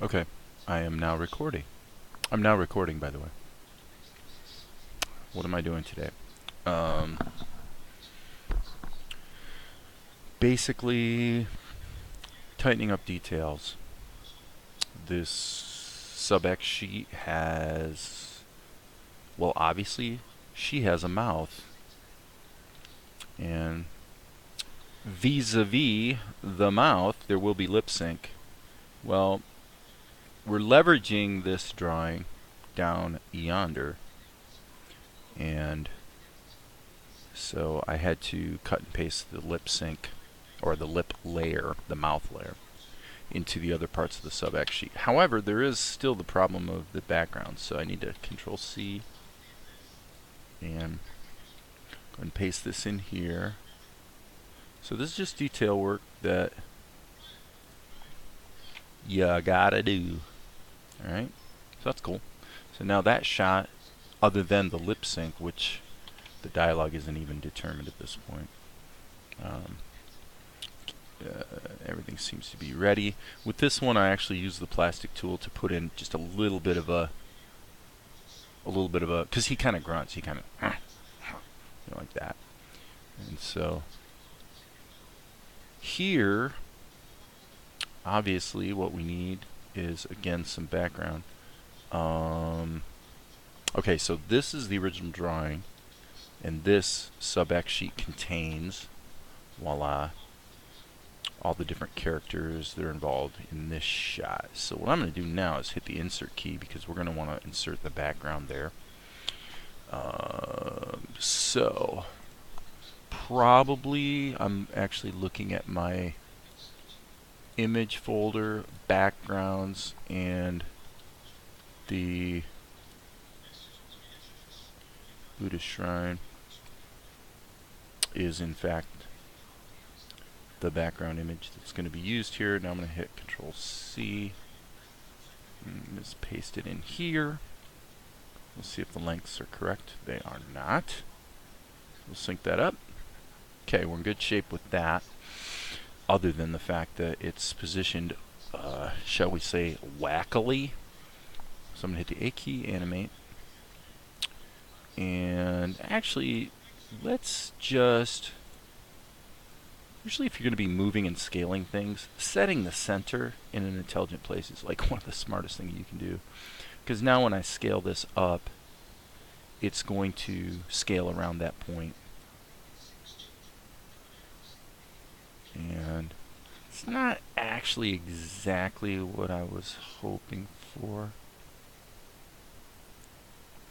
Okay, I am now recording. I'm now recording, by the way. What am I doing today? Um, Basically, tightening up details. This sub-X sheet has, well, obviously, she has a mouth. And vis-a-vis the mouth, there will be lip sync. Well, we're leveraging this drawing down yonder. And so I had to cut and paste the lip sync, or the lip layer, the mouth layer, into the other parts of the sub-X sheet. However, there is still the problem of the background, so I need to Control C and go and paste this in here. So this is just detail work that you gotta do. Alright, so that's cool. So now that shot, other than the lip sync, which the dialogue isn't even determined at this point, everything seems to be ready. With this one, I actually use the plastic tool to put in just a little bit of a, because he kind of grunts, he kind of, like that. And so here, obviously, what we need is, again, some background. Okay, so this is the original drawing, and this sub-X sheet contains, voila, all the different characters that are involved in this shot. So what I'm going to do now is hit the insert key, because we're going to want to insert the background there. So probably I'm actually looking at my image folder, backgrounds, and the Buddha shrine is in fact the background image that's going to be used here. Now I'm going to hit Control C and just paste it in here. We'll see if the lengths are correct. They are not. We'll sync that up. Okay, we're in good shape with that, other than the fact that it's positioned, shall we say, wackily. So I'm going to hit the A key, animate. And actually, let's just, usually if you're going to be moving and scaling things, setting the center in an intelligent place is like one of the smartest things you can do. Because now when I scale this up, it's going to scale around that point. And it's not actually exactly what I was hoping for.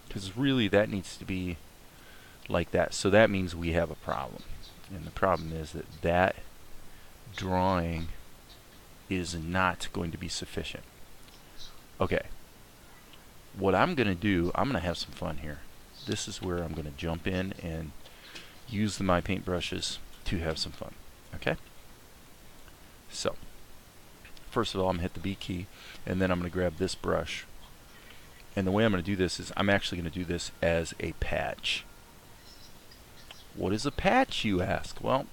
Because really that needs to be like that. So that means we have a problem. And the problem is that that drawing is not going to be sufficient. Okay. What I'm going to do, I'm going to have some fun here. This is where I'm going to jump in and use the mypaint brushes to have some fun. Okay? So, first of all, I'm going to hit the B key, and then I'm going to grab this brush. And the way I'm going to do this is I'm actually going to do this as a patch. What is a patch, you ask? Well,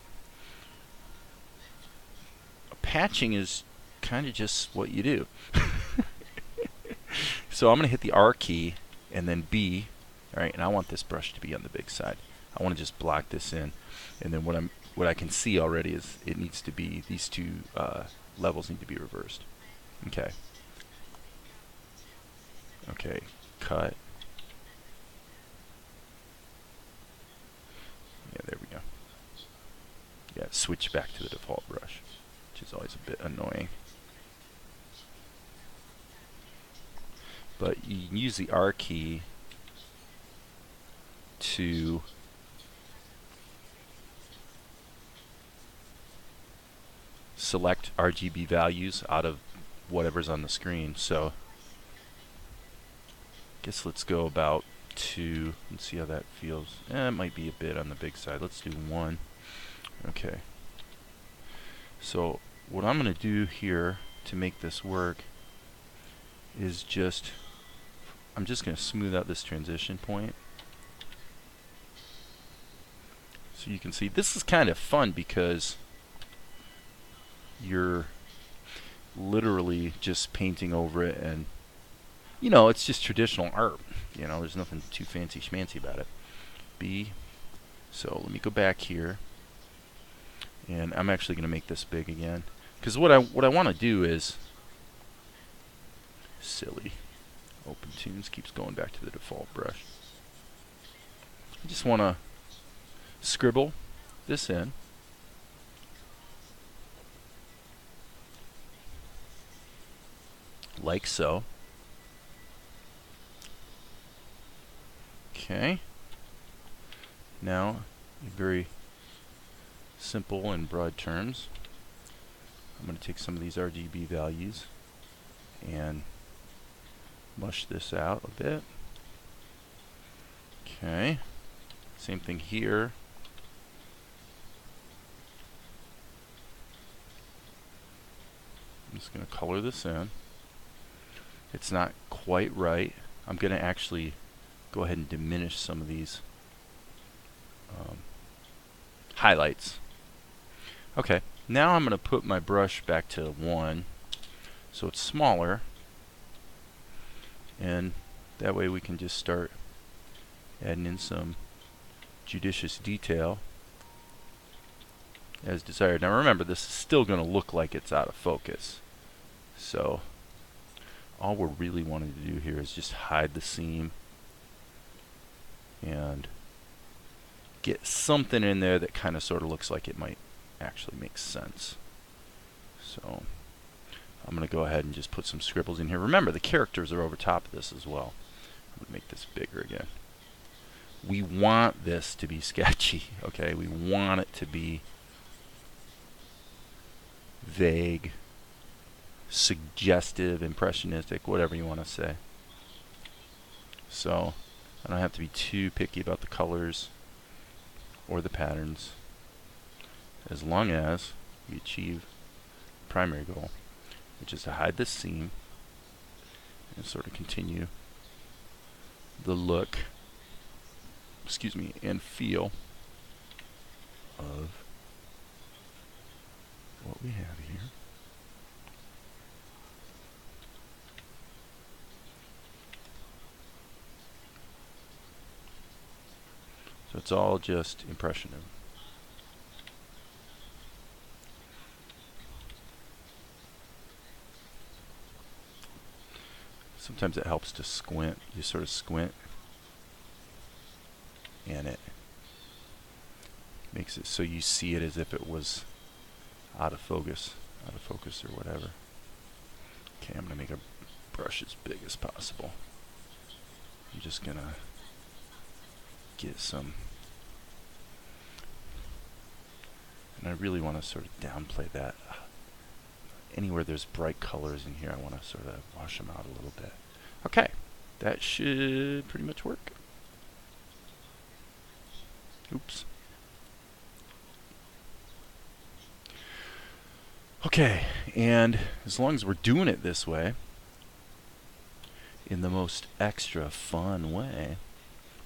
patching is kind of just what you do. So I'm going to hit the R key and then B, all right, and I want this brush to be on the big side. I want to just block this in, and then what I can see already is it needs to be, these two levels need to be reversed. Okay. Okay, cut. Yeah, there we go. Yeah, switch back to the default brush, which is always a bit annoying. But you can use the R key to select RGB values out of whatever's on the screen. So I guess let's go about 2 and see how that feels. It might be a bit on the big side. Let's do 1. Okay. So what I'm going to do here to make this work is just, I'm just going to smooth out this transition point. So you can see this is kind of fun because literally just painting over it, and you know, it's just traditional art. You know, there's nothing too fancy schmancy about it. B. So let me go back here, and I'm actually going to make this big again, because what I want to do is silly. OpenToonz keeps going back to the default brush. I just want to scribble this in. Like so. Okay. Now, in very simple and broad terms, I'm going to take some of these RGB values and mush this out a bit. Okay. Same thing here. I'm just going to color this in. It's not quite right. I'm going to actually go ahead and diminish some of these highlights. Okay, now I'm going to put my brush back to 1 so it's smaller, and that way we can just start adding in some judicious detail as desired. Now remember, this is still going to look like it's out of focus, so all we're really wanting to do here is just hide the seam and get something in there that kind of sort of looks like it might actually make sense. So I'm going to go ahead and just put some scribbles in here. Remember, the characters are over top of this as well. I'm going to make this bigger again. We want this to be sketchy, okay? We want it to be vague, suggestive, impressionistic, whatever you want to say. So I don't have to be too picky about the colors or the patterns, as long as we achieve the primary goal, which is to hide the seam and sort of continue the look, excuse me, and feel of what we have here. So it's all just impressionism. Sometimes it helps to squint. You sort of squint, and it makes it so you see it as if it was out of focus or whatever. Okay, I'm going to make a brush as big as possible. I'm just going to get some, and I really want to sort of downplay that. Anywhere there's bright colors in here, I want to sort of wash them out a little bit. Okay, that should pretty much work. Oops. Okay, and as long as we're doing it this way, in the most extra fun way,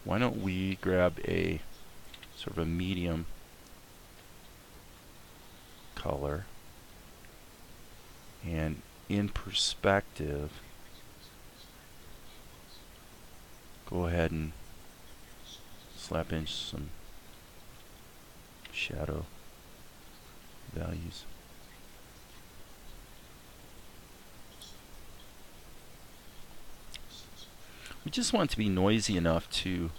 why don't we grab a sort of a medium color, and in perspective, go ahead and slap in some shadow values. We just want it to be noisy enough to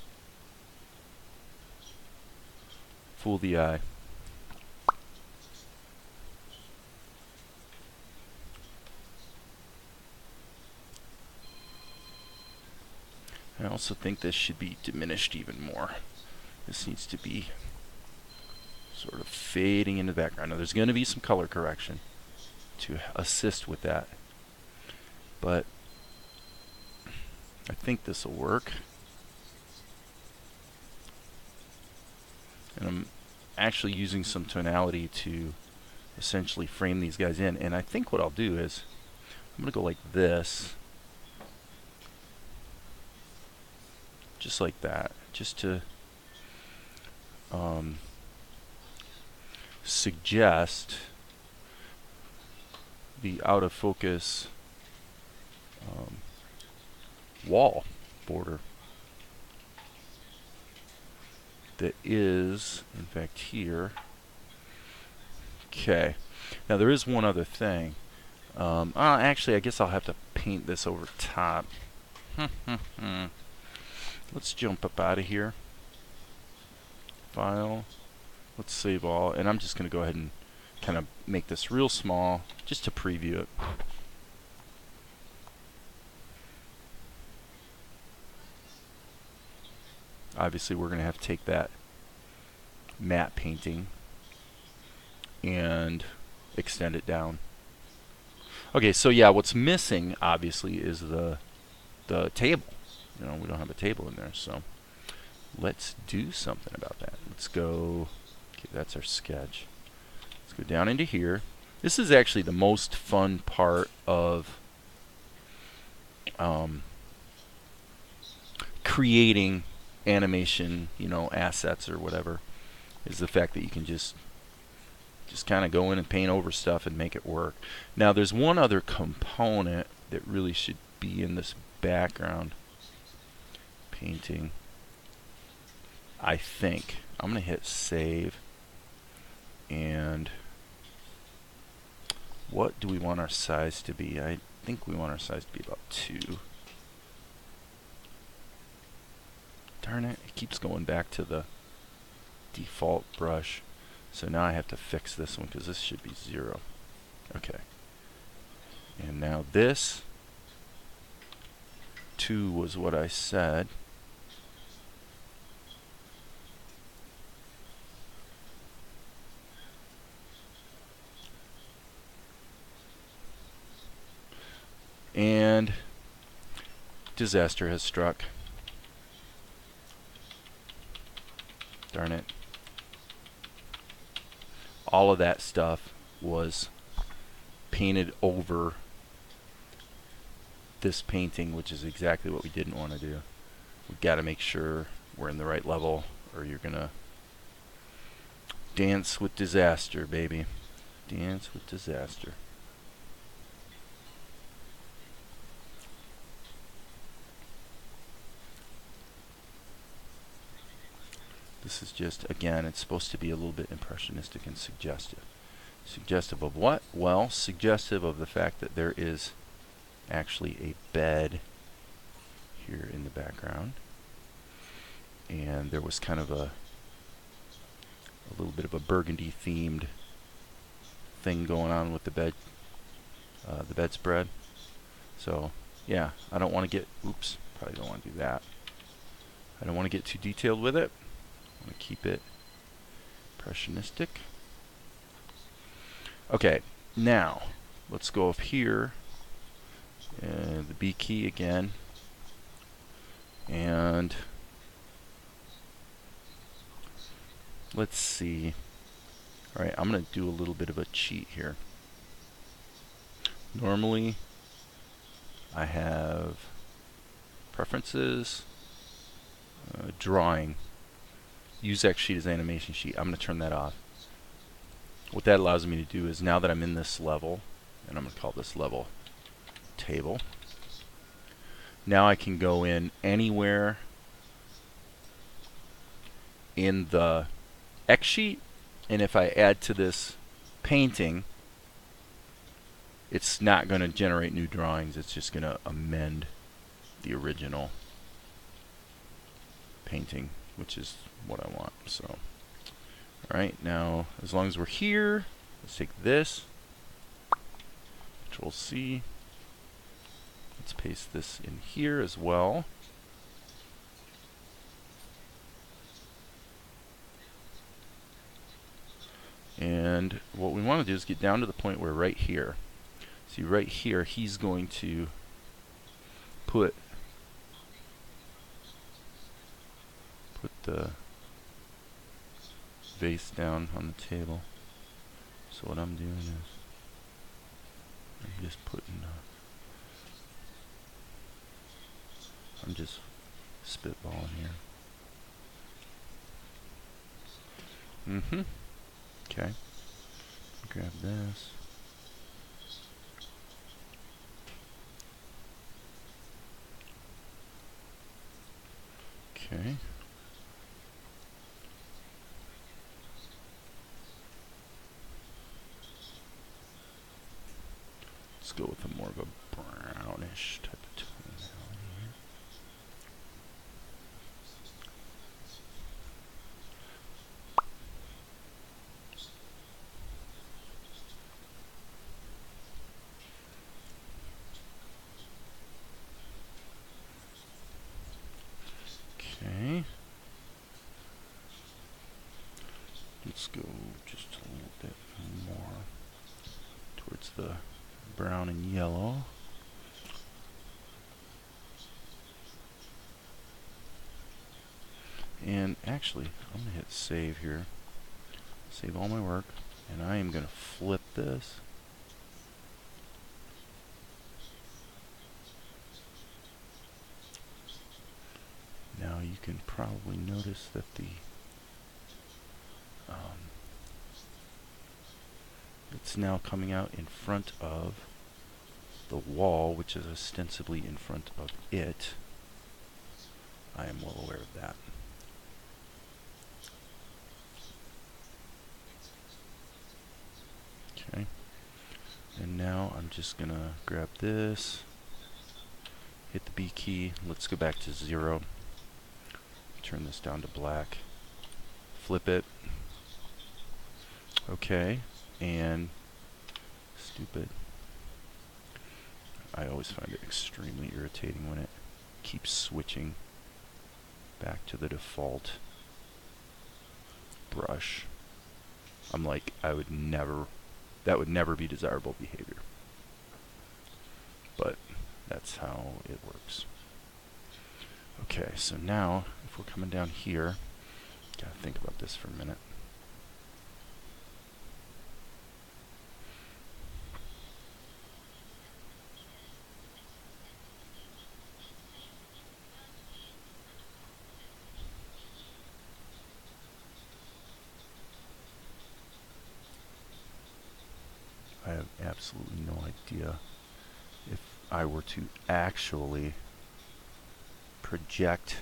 fool the eye. I also think this should be diminished even more. This needs to be sort of fading into the background. Now there's going to be some color correction to assist with that, but I think this will work. And I'm actually using some tonality to essentially frame these guys in. And I think what I'll do is I'm going to go like this, just like that, just to suggest the out of focus wall border that is, in fact, here. Okay. Now there is one other thing. Actually, I guess I'll have to paint this over top. Let's jump up out of here. File. Let's save all. And I'm just going to go ahead and kind of make this real small just to preview it. Obviously, we're going to have to take that matte painting and extend it down. Okay, so yeah, what's missing obviously is the table. You know, we don't have a table in there, so let's do something about that. Let's go. Okay, that's our sketch. Let's go down into here. This is actually the most fun part of creating animation, you know, assets or whatever, is the fact that you can just kind of go in and paint over stuff and make it work. Now there's one other component that really should be in this background painting. I think I'm going to hit save, and what do we want our size to be? I think we want our size to be about 2. Darn it, it keeps going back to the default brush. So now I have to fix this one because this should be 0. Okay. And now this 2 was what I said. And disaster has struck. Darn it. All of that stuff was painted over this painting, which is exactly what we didn't want to do. We've got to make sure we're in the right level, or you're going to dance with disaster, baby. Dance with disaster. This is just, again, it's supposed to be a little bit impressionistic and suggestive. Suggestive of what? Well, suggestive of the fact that there is actually a bed here in the background. And there was kind of a little bit of a burgundy themed thing going on with the bedspread. So, yeah, I don't want to get, oops, probably don't want to do that. I don't want to get too detailed with it. I want to keep it impressionistic. Okay, now let's go up here, the B key again, and let's see. All right, I'm going to do a little bit of a cheat here. Normally, I have preferences, drawing. Use X sheet as animation sheet. I'm going to turn that off. What that allows me to do is, now that I'm in this level, and I'm going to call this level table, now I can go in anywhere in the X sheet, and if I add to this painting, it's not going to generate new drawings. It's just going to amend the original painting, which is what I want. So, alright, now as long as we're here, let's take this, Control C, let's paste this in here as well. And what we want to do is get down to the point where right here, see right here, he's going to put the vase down on the table. So what I'm doing is I'm just putting I'm just spitballing here. Okay. Grab this. go with a more of a brownish type of tonality here. Okay. Let's go just a little bit more towards the brown and yellow. And actually, I'm going to hit save here. Save all my work. And I am going to flip this. Now you can probably notice that it's now coming out in front of the wall, which is ostensibly in front of it. I am well aware of that. Okay. And now I'm just going to grab this, hit the B key, let's go back to 0, turn this down to black, flip it, okay, and stupid. I always find it extremely irritating when it keeps switching back to the default brush. I'm like, that would never be desirable behavior. But that's how it works. Okay, so now if we're coming down here, gotta think about this for a minute. I have absolutely no idea if I were to actually project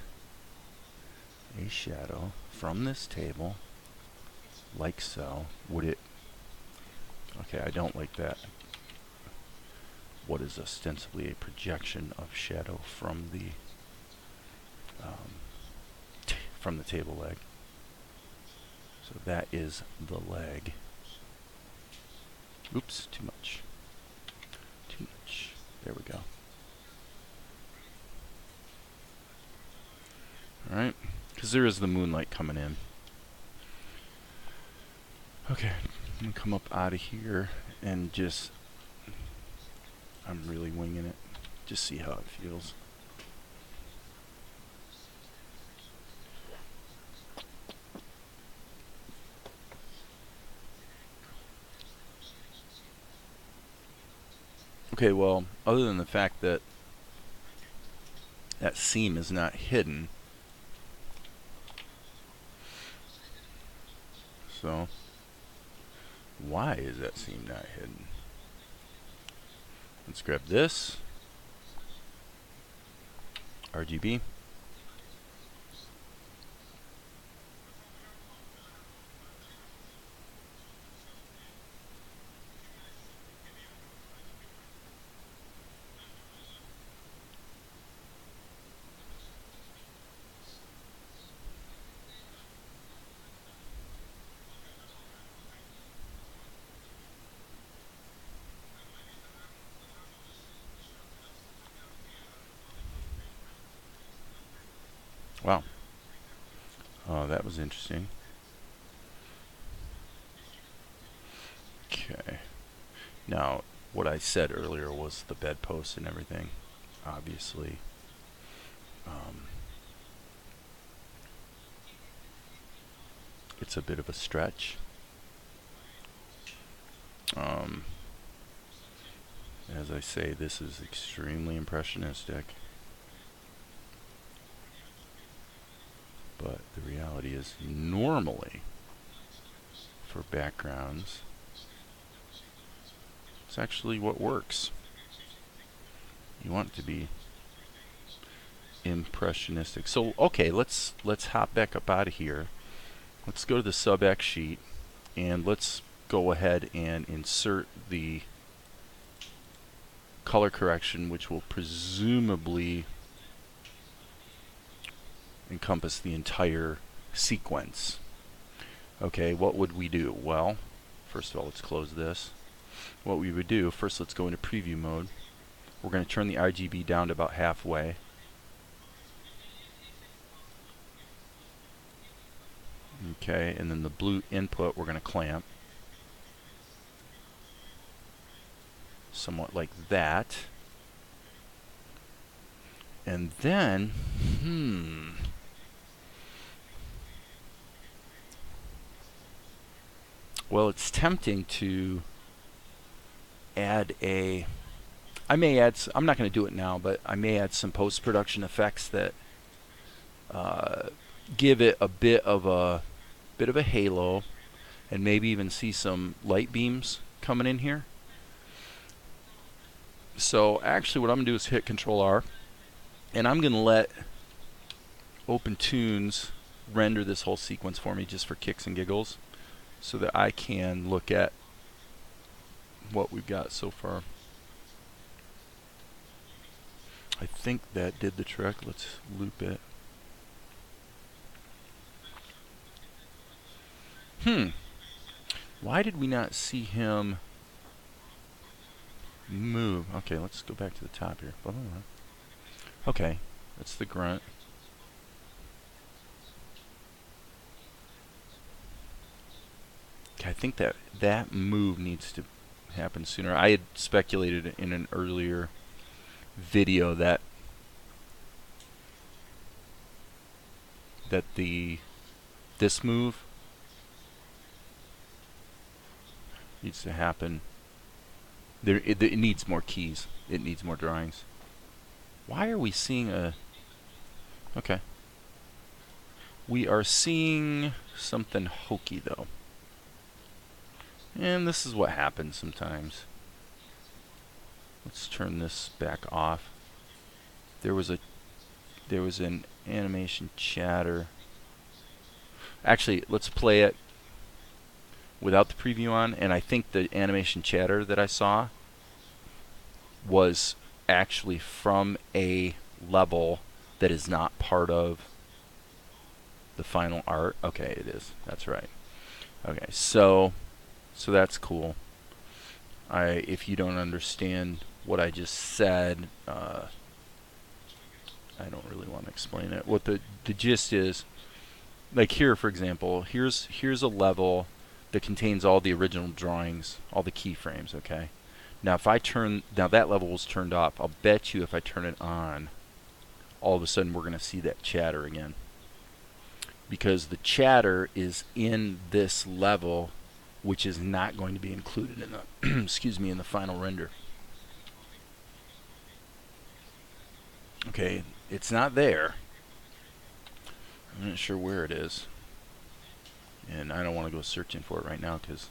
a shadow from this table like so, would it... Okay, I don't like that. What is ostensibly a projection of shadow from the table leg. So that is the leg. Oops, too much. Too much. There we go. Alright, because there is the moonlight coming in. Okay, I'm going to come up out of here and just... I'm really winging it. Just see how it feels. Okay, well, other than the fact that that seam is not hidden, so why is that seam not hidden? Let's grab this RGB. Wow. That was interesting. Okay. Now, what I said earlier was the bedpost and everything. Obviously, it's a bit of a stretch. As I say, this is extremely impressionistic. But the reality is, normally, for backgrounds, it's actually what works. You want it to be impressionistic. So, okay, let's hop back up out of here. Let's go to the sub X sheet, and let's go ahead and insert the color correction, which will presumably encompass the entire sequence. Okay, what would we do? Well, first of all, let's close this. What we would do, first let's go into preview mode. We're going to turn the RGB down to about halfway. Okay, and then the blue input we're going to clamp. Somewhat like that. And then, well, it's tempting to add a, I'm not going to do it now, but I may add some post-production effects that give it a bit of a halo, and maybe even see some light beams coming in here. So actually what I'm going to do is hit Control R, and I'm going to let OpenToonz render this whole sequence for me just for kicks and giggles, so that I can look at what we've got so far. I think that did the trick. Let's loop it. Why did we not see him move? Okay, let's go back to the top here. Okay, that's the grunt. Okay, I think that move needs to happen sooner. I had speculated in an earlier video that this move needs to happen. It needs more keys. It needs more drawings. Why are we seeing a... Okay. We are seeing something hokey though. And this is what happens sometimes. Let's turn this back off. There was an animation chatter. Actually, let's play it without the preview on, and I think the animation chatter that I saw was actually from a level that is not part of the final art. Okay, it is. That's right. Okay, so that's cool. If you don't understand what I just said, I don't really want to explain it. What the gist is, like here, for example, here's a level that contains all the original drawings, all the keyframes. Okay. Now if I turn, now that level was turned off. I'll bet you if I turn it on, all of a sudden we're going to see that chatter again, because the chatter is in this level, which is not going to be included in the excuse me, in the final render. Okay, it's not there. I'm not sure where it is, and I don't want to go searching for it right now because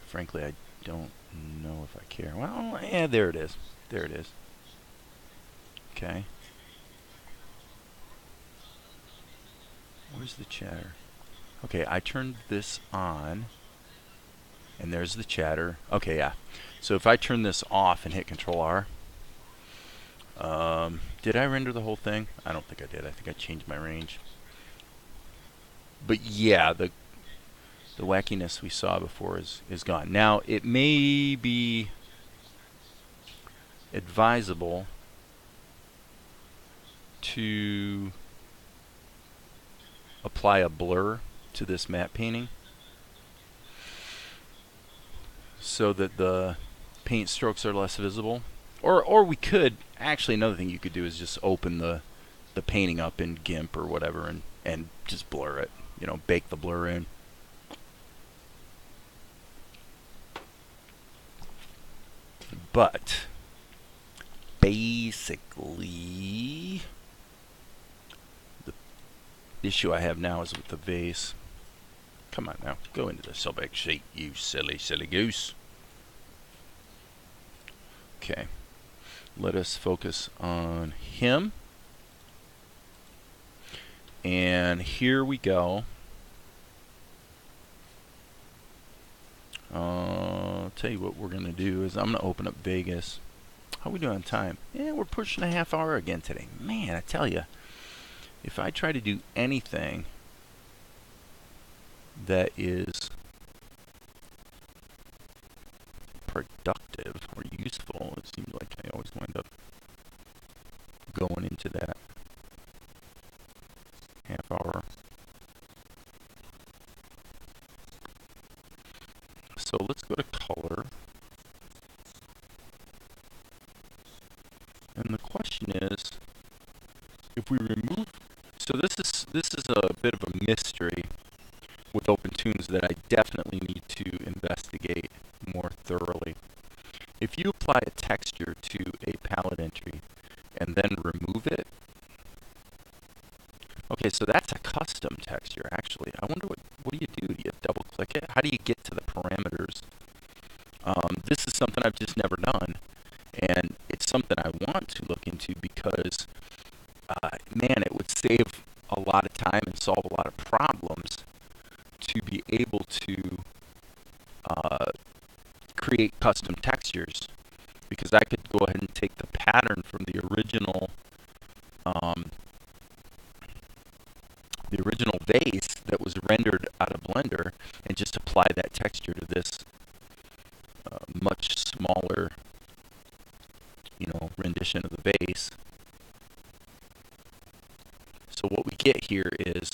frankly I don't know if I care. Well, yeah, there it is. There it is. Okay. Where's the chatter? Okay, I turned this on, and there's the chatter. Okay, yeah. So if I turn this off and hit Control R, did I render the whole thing? I don't think I did. I think I changed my range. But yeah, the wackiness we saw before is gone. Now, it may be advisable to apply a blur to this matte painting so that the paint strokes are less visible. Or we could, actually another thing you could do is just open the painting up in GIMP or whatever and just blur it. You know, bake the blur in. But basically the issue I have now is with the vase. Come on now, go into the subject sheet, you silly goose. Okay, let us focus on him. And here we go. I'll tell you what we're going to do is I'm going to open up Vegas. How we doing on time? Yeah, we're pushing a half hour again today. Man, I tell you, if I try to do anything that is productive or useful, it seems like I always wind up going into that half hour. So let's go to color. And the question is, if we remove, so this is a bit of a mystery with OpenToonz that I definitely need to investigate more thoroughly. If you apply a texture to a palette entry and then remove it, okay, so that's a custom texture actually. I wonder what do you do? Do you double click it? How do you get to the parameters? This is something I've just never done, and it's something I want to look into because, man, it would save a lot of time and solve a lot of problems to be able to create custom textures, because I could go ahead and take the pattern from the original vase that was rendered out of Blender and just apply that texture to this much smaller, rendition of the vase. So what we get here is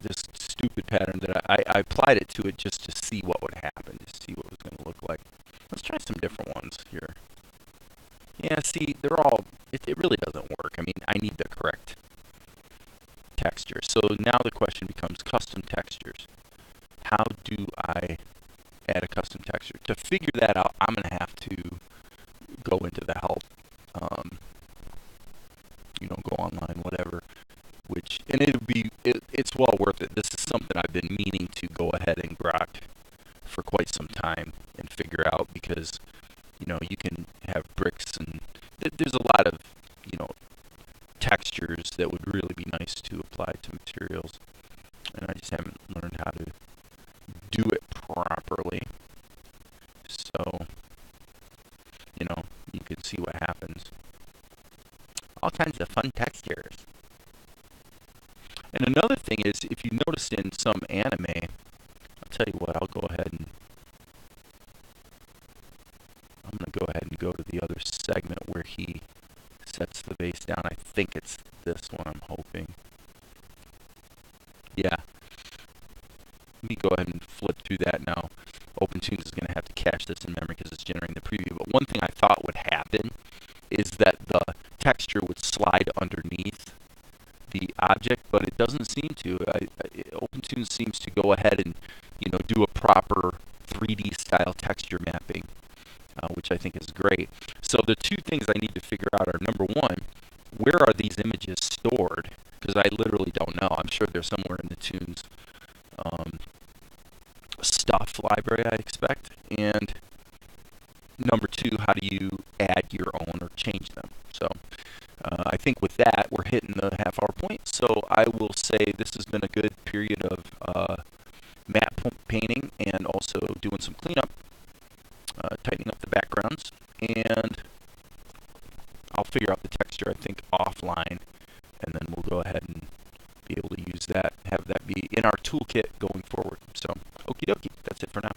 this stupid pattern that I applied it to it just to see what would happen, to see what it was going to look like. Let's try some different ones here. Yeah, see, they're all, it really doesn't work. I mean, I need the correct texture. So now the question becomes custom textures. How do I add a custom texture? To figure that out, I'm going to have to go into the help, go online, whatever. And it's well worth it. This is something I've been meaning to go ahead and grok for quite some time and figure out, because, you can have bricks and there's a lot of, textures that would really be nice to apply to materials. And I just haven't learned how to do it properly. So, you can see what happens. All kinds of fun textures. And another thing is, if you noticed in some anime, I'll tell you what, I'll go ahead and I'm going to go ahead and go to the other segment where he sets the vase down. I think it's this one, I'm hoping. Yeah. Let me go ahead and flip through that now. OpenToonz is going to have to cache this in memory because it's generating the preview. But one thing I thought would happen is that the texture would slide underneath the object, but it doesn't seem to. OpenToonz seems to go ahead and, do a proper 3D style texture mapping, which I think is great. So the two things I need to figure out are, number one, where are these images stored? Because I literally don't know. I'm sure they're somewhere in the Toonz stuff library, I expect. And number two, how do you add your own or change them? So I think with that, we're hitting the half-hour point. So I will say this has been a good period of matte painting and also doing some cleanup, tightening up the backgrounds, and I'll figure out the texture, I think, offline, and then we'll go ahead and be able to use that, have that be in our toolkit going forward. So, okie dokie, that's it for now.